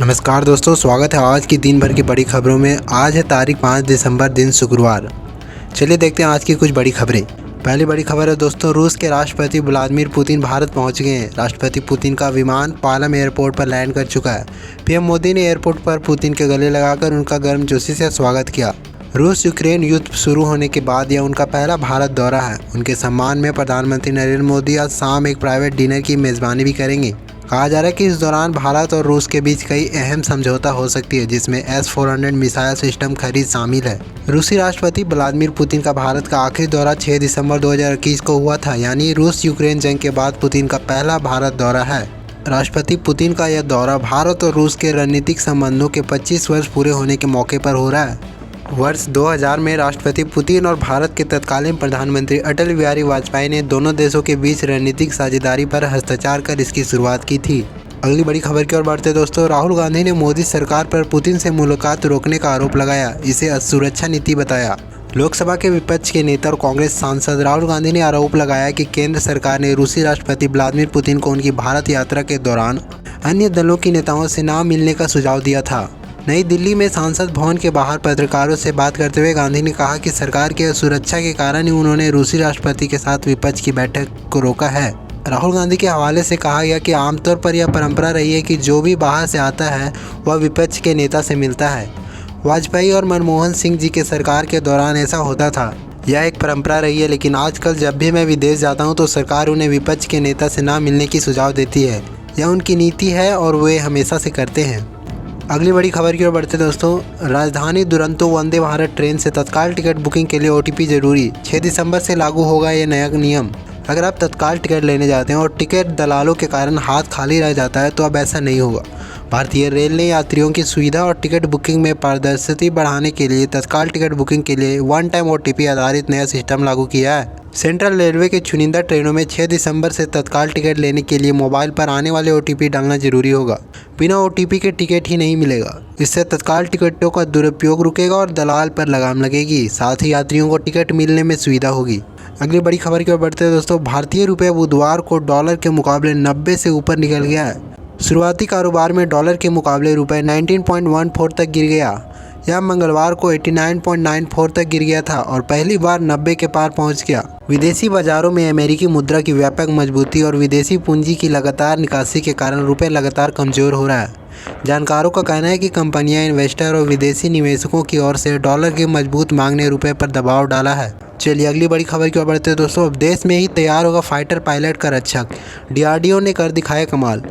नमस्कार दोस्तों, स्वागत है आज की दिन भर की बड़ी खबरों में। आज है तारीख 5 दिसंबर, दिन शुक्रवार। चलिए देखते हैं आज की कुछ बड़ी खबरें। पहली बड़ी खबर है दोस्तों, रूस के राष्ट्रपति व्लादिमीर पुतिन भारत पहुंच गए हैं। राष्ट्रपति पुतिन का विमान पालम एयरपोर्ट पर लैंड कर चुका है। पीएम मोदी ने एयरपोर्ट पर पुतिन के गले लगाकर उनका गर्मजोशी से स्वागत किया। रूस यूक्रेन युद्ध शुरू होने के बाद यह उनका पहला भारत दौरा है। उनके सम्मान में प्रधानमंत्री नरेंद्र मोदी आज शाम एक प्राइवेट डिनर की मेज़बानी भी करेंगे। कहा जा रहा है कि इस दौरान भारत और रूस के बीच कई अहम समझौता हो सकती है, जिसमें S-400 मिसाइल सिस्टम खरीद शामिल है। रूसी राष्ट्रपति व्लादिमीर पुतिन का भारत का आखिरी दौरा 6 दिसंबर 2021 को हुआ था, यानी रूस यूक्रेन जंग के बाद पुतिन का पहला भारत दौरा है। राष्ट्रपति पुतिन का यह दौरा भारत और रूस के रणनीतिक संबंधों के 25 वर्ष पूरे होने के मौके पर हो रहा है। वर्ष 2000 में राष्ट्रपति पुतिन और भारत के तत्कालीन प्रधानमंत्री अटल बिहारी वाजपेयी ने दोनों देशों के बीच रणनीतिक साझेदारी पर हस्ताक्षर कर इसकी शुरुआत की थी। अगली बड़ी खबर की ओर बढ़ते दोस्तों, राहुल गांधी ने मोदी सरकार पर पुतिन से मुलाकात रोकने का आरोप लगाया, इसे असुरक्षा नीति बताया। लोकसभा के विपक्ष के नेता और कांग्रेस सांसद राहुल गांधी ने आरोप लगाया कि केंद्र सरकार ने रूसी राष्ट्रपति व्लादिमीर पुतिन को उनकी भारत यात्रा के दौरान अन्य दलों के नेताओं से न मिलने का सुझाव दिया था। नई दिल्ली में सांसद भवन के बाहर पत्रकारों से बात करते हुए गांधी ने कहा कि सरकार की सुरक्षा के कारण ही उन्होंने रूसी राष्ट्रपति के साथ विपक्ष की बैठक को रोका है। राहुल गांधी के हवाले से कहा गया कि आमतौर पर यह परंपरा रही है कि जो भी बाहर से आता है वह विपक्ष के नेता से मिलता है। वाजपेयी और मनमोहन सिंह जी के सरकार के दौरान ऐसा होता था। यह एक परंपरा रही है, लेकिन आजकल जब भी मैं विदेश जाता हूं तो सरकार उन्हें विपक्ष के नेता से ना मिलने की सुझाव देती है। यह उनकी नीति है और वे हमेशा से करते हैं। अगली बड़ी खबर की ओर बढ़ते दोस्तों, राजधानी दुरंतो वंदे भारत ट्रेन से तत्काल टिकट बुकिंग के लिए OTP जरूरी। 6 दिसंबर से लागू होगा ये नया नियम। अगर आप तत्काल टिकट लेने जाते हैं और टिकट दलालों के कारण हाथ खाली रह जाता है तो अब ऐसा नहीं होगा। भारतीय रेल ने यात्रियों की सुविधा और टिकट बुकिंग में पारदर्शिता बढ़ाने के लिए तत्काल टिकट बुकिंग के लिए वन टाइम OTP आधारित नया सिस्टम लागू किया है। सेंट्रल रेलवे के चुनिंदा ट्रेनों में 6 दिसंबर से तत्काल टिकट लेने के लिए मोबाइल पर आने वाले OTP डालना जरूरी होगा। बिना OTP के टिकट ही नहीं मिलेगा। इससे तत्काल टिकटों का दुरुपयोग रुकेगा और दलाल पर लगाम लगेगी। साथ ही यात्रियों को टिकट मिलने में सुविधा होगी। अगली बड़ी खबर की ओर बढ़ते हैं दोस्तों, भारतीय रुपये बुधवार को डॉलर के मुकाबले 90 से ऊपर निकल गया है। शुरुआती कारोबार में डॉलर के मुकाबले रुपये 19.14 तक गिर गया। यह मंगलवार को 89.94 तक गिर गया था और पहली बार 90 के पार पहुंच गया। विदेशी बाजारों में अमेरिकी मुद्रा की व्यापक मजबूती और विदेशी पूंजी की लगातार निकासी के कारण रुपये लगातार कमजोर हो रहा है। जानकारों का कहना है कि कंपनियां, इन्वेस्टर और विदेशी निवेशकों की ओर से डॉलर की मजबूत मांग ने रुपये पर दबाव डाला है। चलिए अगली बड़ी खबर की ओर बढ़ते हैं दोस्तों, अब देश में ही तैयार होगा फाइटर पायलट का रक्षक। DRDO ने कर दिखाया कमाल।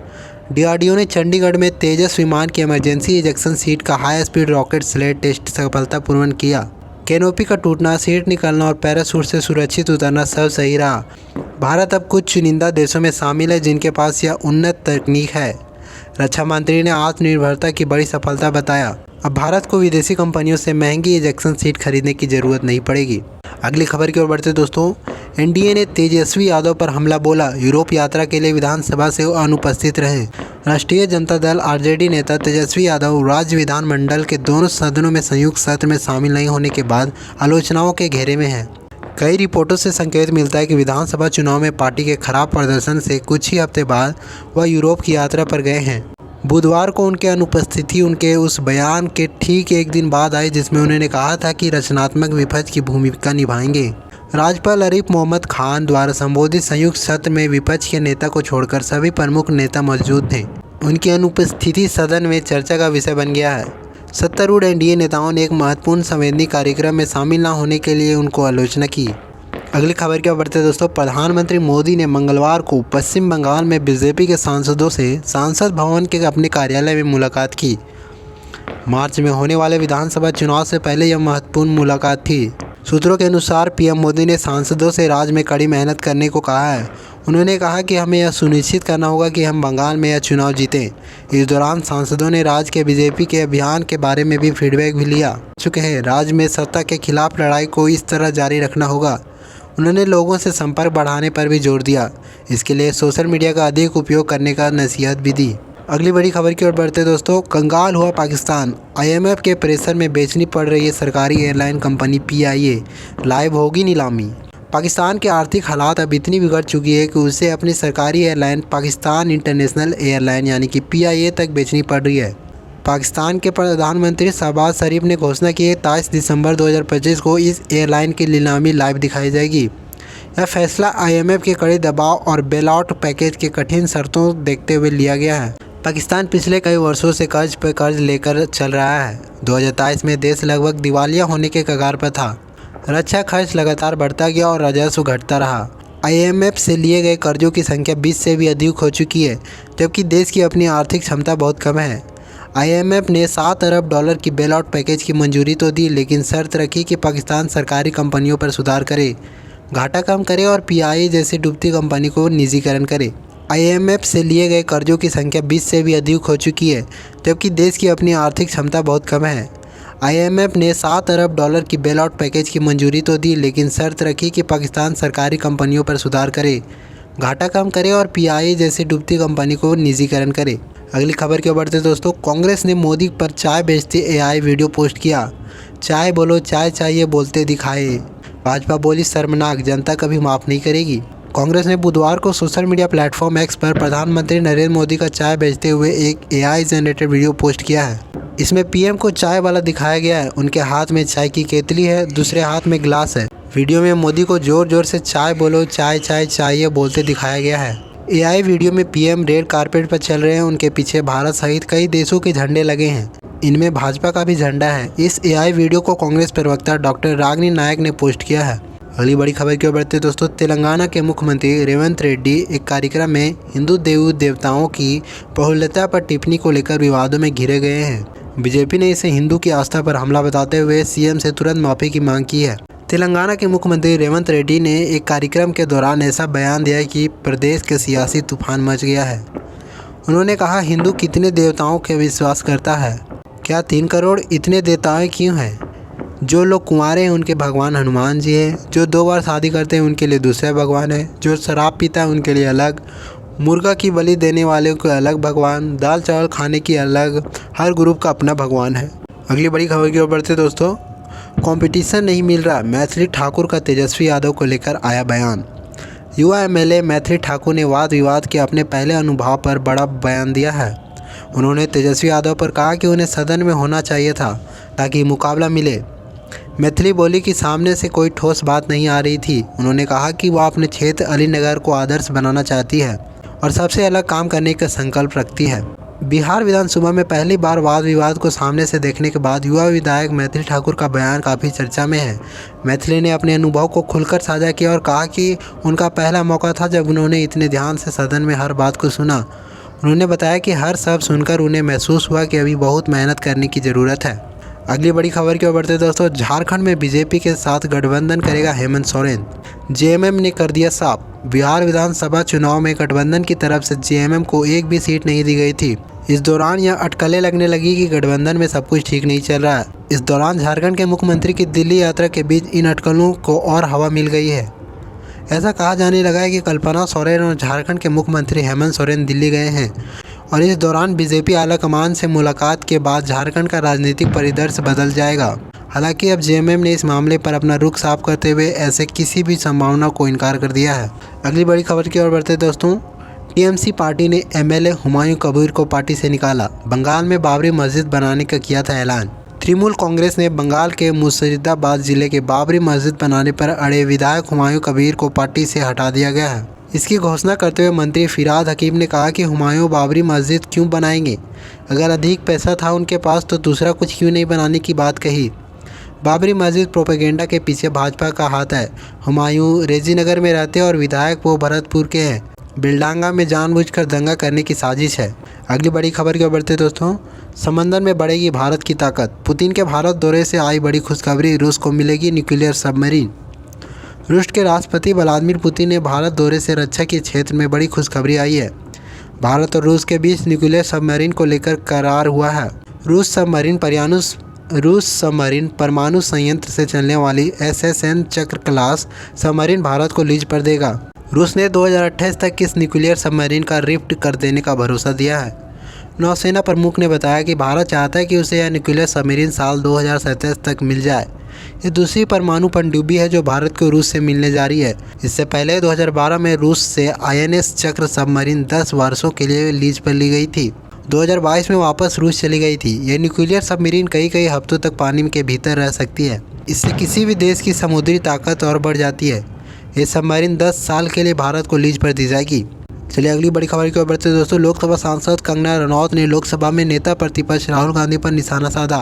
DRDO ने चंडीगढ़ में तेजस विमान की इमरजेंसी इजेक्शन सीट का high speed rocket sled test सफलतापूर्वक किया। कैनोपी का टूटना, सीट निकलना और पैराशूट से सुरक्षित उतरना सब सही रहा। भारत अब कुछ चुनिंदा देशों में शामिल है जिनके पास यह उन्नत तकनीक है। रक्षा मंत्री ने आत्मनिर्भरता की बड़ी सफलता बताया। अब भारत को विदेशी कंपनियों से महंगी इजेक्शन सीट खरीदने की जरूरत नहीं पड़ेगी। अगली खबर की ओर बढ़ते दोस्तों, NDA ने तेजस्वी यादव पर हमला बोला। यूरोप यात्रा के लिए विधानसभा से अनुपस्थित रहे। राष्ट्रीय जनता दल RJD नेता तेजस्वी यादव राज्य विधानमंडल के दोनों सदनों में संयुक्त सत्र में शामिल नहीं होने के बाद आलोचनाओं के घेरे में हैं। कई रिपोर्टों से संकेत मिलता है कि विधानसभा चुनाव में पार्टी के खराब प्रदर्शन से कुछ ही हफ्ते बाद वह यूरोप की यात्रा पर गए हैं। बुधवार को उनके अनुपस्थिति उनके उस बयान के ठीक एक दिन बाद आई जिसमें उन्होंने कहा था कि रचनात्मक विपक्ष की भूमिका निभाएंगे। राज्यपाल आरिफ मोहम्मद खान द्वारा संबोधित संयुक्त सत्र में विपक्ष के नेता को छोड़कर सभी प्रमुख नेता मौजूद थे। उनकी अनुपस्थिति सदन में चर्चा का विषय बन गया है। सत्तारूढ़ NDA नेताओं ने एक महत्वपूर्ण संवेदनी कार्यक्रम में शामिल न होने के लिए उनको आलोचना की। अगली खबर क्या बढ़ते दोस्तों, प्रधानमंत्री मोदी ने मंगलवार को पश्चिम बंगाल में BJP के सांसदों से सांसद भवन के अपने कार्यालय में मुलाकात की। मार्च में होने वाले विधानसभा चुनाव से पहले यह महत्वपूर्ण मुलाकात थी। सूत्रों के अनुसार PM मोदी ने सांसदों से राज्य में कड़ी मेहनत करने को कहा है। उन्होंने कहा कि हमें यह सुनिश्चित करना होगा कि हम बंगाल में यह चुनाव जीतें। इस दौरान सांसदों ने राज्य के BJP के अभियान के बारे में भी फीडबैक भी लिया चुके हैं। राज्य में सत्ता के खिलाफ लड़ाई को इस तरह जारी रखना होगा। उन्होंने लोगों से संपर्क बढ़ाने पर भी जोर दिया। इसके लिए सोशल मीडिया का अधिक उपयोग करने का नसीहत भी दी। अगली बड़ी खबर की ओर बढ़ते दोस्तों, कंगाल हुआ पाकिस्तान। IMF के प्रेशर में बेचनी पड़ रही है सरकारी एयरलाइन कंपनी PIA। लाइव होगी नीलामी। पाकिस्तान के आर्थिक हालात अब इतनी बिगड़ चुकी है कि उसे अपनी सरकारी एयरलाइन पाकिस्तान इंटरनेशनल एयरलाइन यानी कि PIA तक बेचनी पड़ रही है। पाकिस्तान के प्रधानमंत्री शहबाज शरीफ ने घोषणा की है 23 दिसंबर 2025 को इस एयरलाइन की नीलामी लाइव दिखाई जाएगी। यह फैसला IMF के कड़े दबाव और बेलआउट पैकेज के कठिन शर्तों देखते हुए लिया गया है। पाकिस्तान पिछले कई वर्षों से कर्ज पर कर्ज लेकर चल रहा है। 2023 में देश लगभग दिवालिया होने के कगार पर था। रक्षा खर्च लगातार बढ़ता गया और राजस्व घटता रहा। IMF से लिए गए कर्जों की संख्या 20 से भी अधिक हो चुकी है, जबकि देश की अपनी आर्थिक क्षमता बहुत कम है। IMF ने $7 अरब की बेलआउट पैकेज की मंजूरी तो दी, लेकिन शर्त रखी कि पाकिस्तान सरकारी कंपनियों पर सुधार करे, घाटा कम करे और PIA जैसी डूबती कंपनी को निजीकरण करे। IMF से लिए गए कर्जों की संख्या 20 से भी अधिक हो चुकी है, जबकि देश की अपनी आर्थिक क्षमता बहुत कम है। IMF ने $7 अरब की बेलआउट पैकेज की मंजूरी तो दी, लेकिन शर्त रखी कि पाकिस्तान सरकारी कंपनियों पर सुधार करे, घाटा कम करे और PIA जैसी डूबती कंपनी को निजीकरण करे। अगली खबर की ओर बढ़ते दोस्तों, कांग्रेस ने मोदी पर चाय बेचते AI वीडियो पोस्ट किया। चाय बोलो चाय चाहिए बोलते दिखाए। भाजपा बोली शर्मनाक, जनता कभी माफ़ नहीं करेगी। कांग्रेस ने बुधवार को सोशल मीडिया प्लेटफॉर्म X पर प्रधानमंत्री नरेंद्र मोदी का चाय बेचते हुए एक AI जनरेटेड वीडियो पोस्ट किया है। इसमें PM को चाय वाला दिखाया गया है। उनके हाथ में चाय की केतली है, दूसरे हाथ में गिलास है। वीडियो में मोदी को जोर जोर से चाय बोलो चाय चाय चाहिए बोलते दिखाया गया है। AI वीडियो में PM रेड कारपेट पर चल रहे हैं। उनके पीछे भारत सहित कई देशों के झंडे लगे हैं, इनमें भाजपा का भी झंडा है। इस AI वीडियो को कांग्रेस प्रवक्ता डॉक्टर रागिनी नायक ने पोस्ट किया है। अगली बड़ी खबर की ओर बढ़ते दोस्तों, तेलंगाना के मुख्यमंत्री रेवंत रेड्डी एक कार्यक्रम में हिंदू देवी देवताओं की बहुल्यता पर टिप्पणी को लेकर विवादों में घिरे गए हैं। बीजेपी ने इसे हिंदू की आस्था पर हमला बताते हुए CM से तुरंत माफी की मांग की है। तेलंगाना के मुख्यमंत्री रेवंत रेड्डी ने एक कार्यक्रम के दौरान ऐसा बयान दिया कि प्रदेश के सियासी तूफान मच गया है। उन्होंने कहा, हिंदू कितने देवताओं के विश्वास करता है? क्या 3 करोड़ इतने देवताएं क्यों हैं? जो लोग कुंवारे हैं उनके भगवान हनुमान जी हैं, जो 2 बार शादी करते हैं उनके लिए दूसरे भगवान है, जो शराब पीता है उनके लिए अलग, मुर्गा की बलि देने वाले को अलग भगवान, दाल चावल खाने की अलग, हर ग्रुप का अपना भगवान है। अगली बड़ी खबर की ओर बढ़ते दोस्तों, कंपटीशन नहीं मिल रहा, मैथिली ठाकुर का तेजस्वी यादव को लेकर आया बयान। युवा MLA मैथिली ठाकुर ने वाद विवाद के अपने पहले अनुभव पर बड़ा बयान दिया है। उन्होंने तेजस्वी यादव पर कहा कि उन्हें सदन में होना चाहिए था ताकि मुकाबला मिले। मैथिली बोली कि सामने से कोई ठोस बात नहीं आ रही थी। उन्होंने कहा कि वह अपने क्षेत्र अलीनगर को आदर्श बनाना चाहती है और सबसे अलग काम करने का संकल्प रखती है। बिहार विधानसभा में पहली बार वाद विवाद को सामने से देखने के बाद युवा विधायक मैथिली ठाकुर का बयान काफ़ी चर्चा में है। मैथिली ने अपने अनुभव को खुलकर साझा किया और कहा कि उनका पहला मौका था जब उन्होंने इतने ध्यान से सदन में हर बात को सुना। उन्होंने बताया कि हर शब्द सुनकर उन्हें महसूस हुआ कि अभी बहुत मेहनत करने की ज़रूरत है। अगली बड़ी खबर की ओर बढ़ते दोस्तों, झारखंड में बीजेपी के साथ गठबंधन करेगा हेमंत सोरेन। JMM ने कर दिया साफ। बिहार विधानसभा चुनाव में गठबंधन की तरफ से JMM को एक भी सीट नहीं दी गई थी। इस दौरान यह अटकलें लगने लगी कि गठबंधन में सब कुछ ठीक नहीं चल रहा है। इस दौरान झारखंड के मुख्यमंत्री की दिल्ली यात्रा के बीच इन अटकलों को और हवा मिल गई है। ऐसा कहा जाने लगा है कि कल्पना सोरेन और झारखंड के मुख्यमंत्री हेमंत सोरेन दिल्ली गए हैं और इस दौरान बीजेपी आलाकमान से मुलाकात के बाद झारखंड का राजनीतिक परिदृश्य बदल जाएगा। हालांकि अब JMM ने इस मामले पर अपना रुख साफ करते हुए ऐसे किसी भी संभावना को इनकार कर दिया है। अगली बड़ी खबर की ओर बढ़ते दोस्तों, TMC पार्टी ने MLA हुमायूं कबीर को पार्टी से निकाला। बंगाल में बाबरी मस्जिद बनाने का किया था ऐलान। तृणमूल कांग्रेस ने बंगाल के मुर्शिदाबाद जिले के बाबरी मस्जिद बनाने पर अड़े विधायक हुमायूं कबीर को पार्टी से हटा दिया गया है। इसकी घोषणा करते हुए मंत्री फिरहाद हकीम ने कहा कि हुमायूं बाबरी मस्जिद क्यों बनाएंगे? अगर अधिक पैसा था उनके पास तो दूसरा कुछ क्यों नहीं बनाने की बात कही। बाबरी मस्जिद प्रोपेगेंडा के पीछे भाजपा का हाथ है। हुमायूं रेजीनगर में रहते और विधायक वो भरतपुर के हैं। बिलडांगा में जानबूझकर दंगा करने की साजिश है। अगली बड़ी खबर की ओर बढ़ते दोस्तों, समंदर में बढ़ेगी भारत की ताकत। पुतिन के भारत दौरे से आई बड़ी खुशखबरी, रूस को मिलेगी न्यूक्लियर सबमरीन। रूस के राष्ट्रपति व्लादिमीर पुतिन ने भारत दौरे से रक्षा के क्षेत्र में बड़ी खुशखबरी आई है। भारत और रूस के बीच न्यूक्लियर सबमरीन को लेकर करार हुआ है। रूस सबमरीन परमाणु संयंत्र से चलने वाली SSN चक्र क्लास सबमरीन भारत को लीज पर देगा। रूस ने 2028 तक इस न्यूक्लियर सबमरीन का रिफ्ट कर देने का भरोसा दिया है। नौसेना प्रमुख ने बताया कि भारत चाहता है कि उसे यह न्यूक्लियर सबमरीन साल 2027 तक मिल जाए। ये दूसरी परमाणु पनडुब्बी है जो भारत को रूस से मिलने जा रही है। इससे पहले 2012 में रूस से INS चक्र सबमरीन 10 वर्षों के लिए लीज पर ली गई थी। 2022 में वापस रूस चली गई थी। ये न्यूक्लियर सबमरीन कई हफ्तों तक पानी के भीतर रह सकती है। इससे किसी भी देश की समुद्री ताकत और बढ़ जाती है। ये सबमरीन 10 साल के लिए भारत को लीज पर दी जाएगी। चलिए अगली बड़ी खबर की ओर बढ़ते हैं दोस्तों। लोकसभा सांसद कंगना रनौत ने लोकसभा में नेता प्रतिपक्ष राहुल गांधी पर निशाना साधा।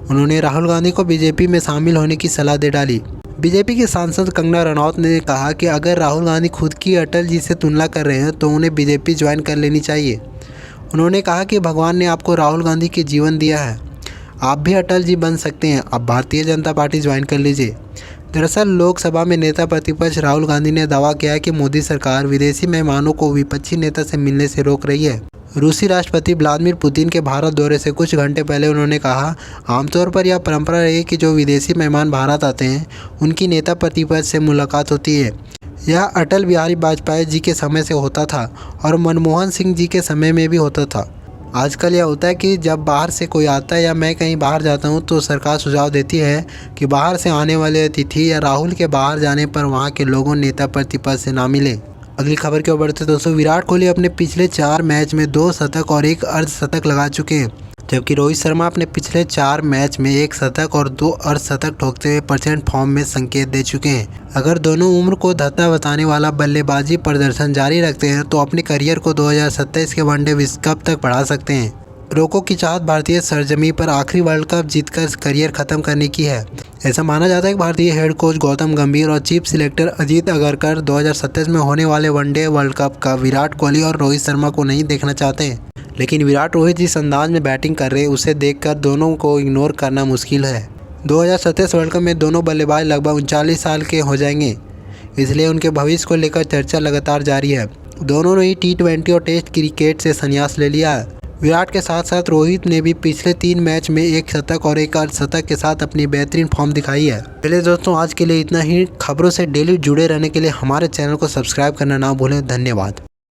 उन्होंने राहुल गांधी को बीजेपी में शामिल होने की सलाह दे डाली। बीजेपी की सांसद कंगना रनौत ने कहा कि अगर राहुल गांधी खुद की अटल जी से तुलना कर रहे हैं तो उन्हें बीजेपी ज्वाइन कर लेनी चाहिए। उन्होंने कहा कि भगवान ने आपको राहुल गांधी के जीवन दिया है, आप भी अटल जी बन सकते हैं, अब भारतीय जनता पार्टी ज्वाइन कर लीजिए। दरअसल लोकसभा में नेता प्रतिपक्ष राहुल गांधी ने दावा किया है कि मोदी सरकार विदेशी मेहमानों को विपक्षी नेता से मिलने से रोक रही है। रूसी राष्ट्रपति व्लादिमीर पुतिन के भारत दौरे से कुछ घंटे पहले उन्होंने कहा, आमतौर पर यह परंपरा रही है कि जो विदेशी मेहमान भारत आते हैं उनकी नेता प्रतिपक्ष से मुलाकात होती है। यह अटल बिहारी वाजपेयी जी के समय से होता था और मनमोहन सिंह जी के समय में भी होता था। आजकल यह होता है कि जब बाहर से कोई आता है या मैं कहीं बाहर जाता हूं तो सरकार सुझाव देती है कि बाहर से आने वाले अतिथि या राहुल के बाहर जाने पर वहां के लोगों नेता प्रतिपक्ष से ना मिले। अगली खबर की ओर बढ़ते दोस्तों। विराट कोहली अपने पिछले 4 मैच में 2 शतक और 1 अर्धशतक लगा चुके हैं, जबकि रोहित शर्मा अपने पिछले 4 मैच में 1 शतक और 2 अर्धशतक ठोकते हुए परसेंट फॉर्म में संकेत दे चुके हैं। अगर दोनों उम्र को धत्ता बताने वाला बल्लेबाजी प्रदर्शन जारी रखते हैं तो अपने करियर को 2027 के वनडे विश्व कप तक बढ़ा सकते हैं। रोको की चाहत भारतीय सरजमी पर आखिरी वर्ल्ड कप जीतकर करियर खत्म करने की है। ऐसा माना जाता है कि भारतीय हेड कोच गौतम गंभीर और चीफ सिलेक्टर अजीत अगरकर 2027 में होने वाले वनडे वर्ल्ड कप का विराट कोहली और रोहित शर्मा को नहीं देखना चाहते हैं। लेकिन विराट रोहित जिस अंदाज में बैटिंग कर रहे हैं उसे देखकर दोनों को इग्नोर करना मुश्किल है। 2027 वर्ल्ड कप में दोनों बल्लेबाज लगभग 39 साल के हो जाएंगे, इसलिए उनके भविष्य को लेकर चर्चा लगातार जारी है। दोनों ने ही T20 और टेस्ट क्रिकेट से संन्यास ले लिया है। विराट के साथ साथ रोहित ने भी पिछले 3 मैच में 1 शतक और 1 अर्धशतक के साथ अपनी बेहतरीन फॉर्म दिखाई है। चलिए दोस्तों आज के लिए इतना ही। खबरों से डेली जुड़े रहने के लिए हमारे चैनल को सब्सक्राइब करना ना भूलें। धन्यवाद।